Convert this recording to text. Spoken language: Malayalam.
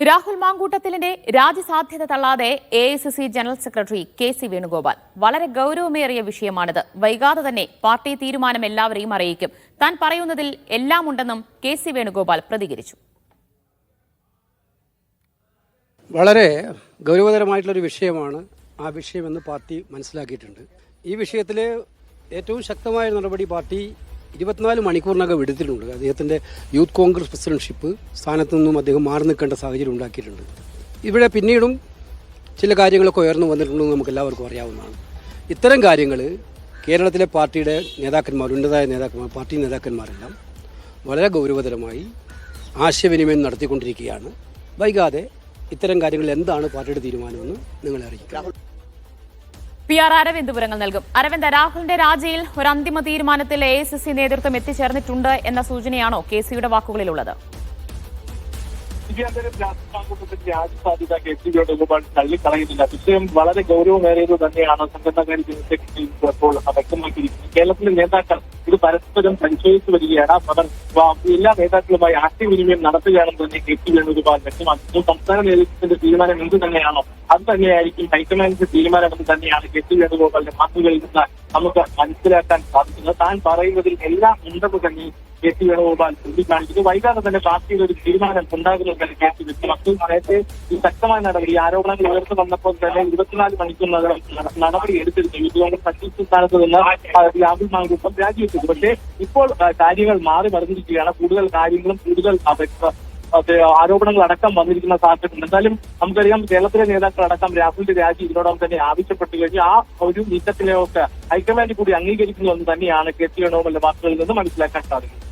രാഹുൽ മാങ്കൂട്ടത്തിലിന്റെ രാജ്യസാധ്യത തള്ളാതെ AICC general secretary K C. Venugopal വളരെ ഗൌരവമേറിയ വിഷയമാണിത്. വൈകാതെ തന്നെ പാർട്ടി തീരുമാനം എല്ലാവരെയും അറിയിക്കും. താൻ പറയുന്നതിൽ എല്ലാം ഉണ്ടെന്നും കെ.സി. വേണുഗോപാൽ പ്രതികരിച്ചു. വളരെ ഗൗരവതരമായിട്ടുള്ളൊരു വിഷയമാണ് ആ വിഷയമെന്ന് പാർട്ടി മനസ്സിലാക്കിയിട്ടുണ്ട്. ഈ വിഷയത്തിൽ ഏറ്റവും ശക്തമായ നടപടി പാർട്ടി 24 മണിക്കൂറിനകം എടുത്തിട്ടുണ്ട്. അദ്ദേഹത്തിൻ്റെ യൂത്ത് കോൺഗ്രസ് പ്രസിഡന്റ്ഷിപ്പ് സ്ഥാനത്തു നിന്നും അദ്ദേഹം മാറി നിൽക്കേണ്ട സാഹചര്യം ഉണ്ടാക്കിയിട്ടുണ്ട്. ഇവിടെ പിന്നീടും ചില കാര്യങ്ങളൊക്കെ ഉയർന്നു വന്നിട്ടുണ്ടെന്ന് നമുക്ക് എല്ലാവർക്കും അറിയാവുന്നതാണ്. ഇത്തരം കാര്യങ്ങൾ കേരളത്തിലെ പാർട്ടിയുടെ നേതാക്കന്മാർ, ഉന്നതമായ നേതാക്കന്മാർ, പാർട്ടി നേതാക്കന്മാരെല്ലാം വളരെ ഗൗരവതരമായി ആശയവിനിമയം നടത്തിക്കൊണ്ടിരിക്കുകയാണ്. വൈകാതെ ഇത്തരം കാര്യങ്ങളിൽ എന്താണ് പാർട്ടിയുടെ തീരുമാനമെന്ന് നിങ്ങളെ അറിയിക്കാം. PR അരവിന്ദ് വിവരങ്ങൾ നൽകും. അരവിന്ദ്, രാഹുലിന്റെ രാജിയിൽ ഒരു അന്തിമ തീരുമാനത്തിൽ എഐസിസി നേതൃത്വം എത്തിച്ചേർന്നിട്ടുണ്ട് എന്ന സൂചനയാണോ കെ.സിയുടെ വാക്കുകളിലുള്ളത്? രാജ്യസാധ്യത കെ.സി. വേണുഗോപാൽ തള്ളിക്കളയുന്നില്ല. വിഷയം വളരെ ഗൗരവമേറിയത് തന്നെയാണ് സംഘടനാകാരി ജനറൽ സെക്രട്ടറി ഇപ്പോൾ വ്യക്തമാക്കിയിരിക്കുന്നത്. കേരളത്തിലെ നേതാക്കൾ ഇത് പരസ്പരം പരിശോധിച്ചു വരികയാണ്. അവർ എല്ലാ നേതാക്കളുമായി ആശയവിനിമയം നടത്തുകയാണെന്ന് തന്നെ കെ.സി. വേണുഗോപാൽ വ്യക്തമാക്കുന്നു. സംസ്ഥാന നേതൃത്വത്തിന്റെ തീരുമാനം എന്ത് തന്നെയാണോ അത് തന്നെയായിരിക്കും ഹൈക്കമാൻഡിന്റെ തീരുമാനമെന്ന് തന്നെയാണ് കെ.സി. വേണുഗോപാലിന്റെ വാക്കുകളിൽ നിന്ന് നമുക്ക് മനസ്സിലാക്കാൻ സാധിക്കുന്നത്. താൻ പറയുന്നതിൽ എല്ലാം ഉണ്ടെന്ന് തന്നെ കെ.സി. വേണുഗോപാൽ ചൂണ്ടിക്കാണിക്കുന്നു. വൈകാതെ തന്നെ പാർട്ടിയിൽ ഒരു തീരുമാനം ഉണ്ടാകുമെന്ന് കെ.സി. വ്യക്തമാക്കി. നേരത്തെ ഈ ശക്തമായ നടപടി ആരോപണങ്ങൾ ഉയർന്നു വന്നപ്പോൾ തന്നെ 24 മണിക്കൂറിനകം നടപടി എടുത്തിരുന്നു. യൂത്ത് കോൺഗ്രസ് അധ്യക്ഷ സ്ഥാനത്ത് നിന്ന് രാഹുൽ മാങ്കൂട്ടം രാജിവെച്ചത്. പക്ഷേ ഇപ്പോൾ കാര്യങ്ങൾ മാറി മറിഞ്ഞിരിക്കുകയാണ്. കൂടുതൽ കാര്യങ്ങളും കൂടുതൽ ആരോപണങ്ങൾ അടക്കം വന്നിരിക്കുന്ന സാഹചര്യം. എന്തായാലും നമുക്കറിയാം, കേരളത്തിലെ നേതാക്കളടക്കം രാഹുലിന്റെ രാജി ഇതിനോടൊപ്പം തന്നെ ആവശ്യപ്പെട്ടു കഴിഞ്ഞു. ആ ഒരു നീക്കത്തിനെയൊക്കെ ഹൈക്കമാൻഡ് കൂടി അംഗീകരിക്കുന്നു എന്ന് തന്നെയാണ് കെ.സി. വേണുഗോപാലിന്റെ വാക്കുകളിൽ നിന്ന് മനസ്സിലാക്കാൻ സാധിക്കുന്നത്.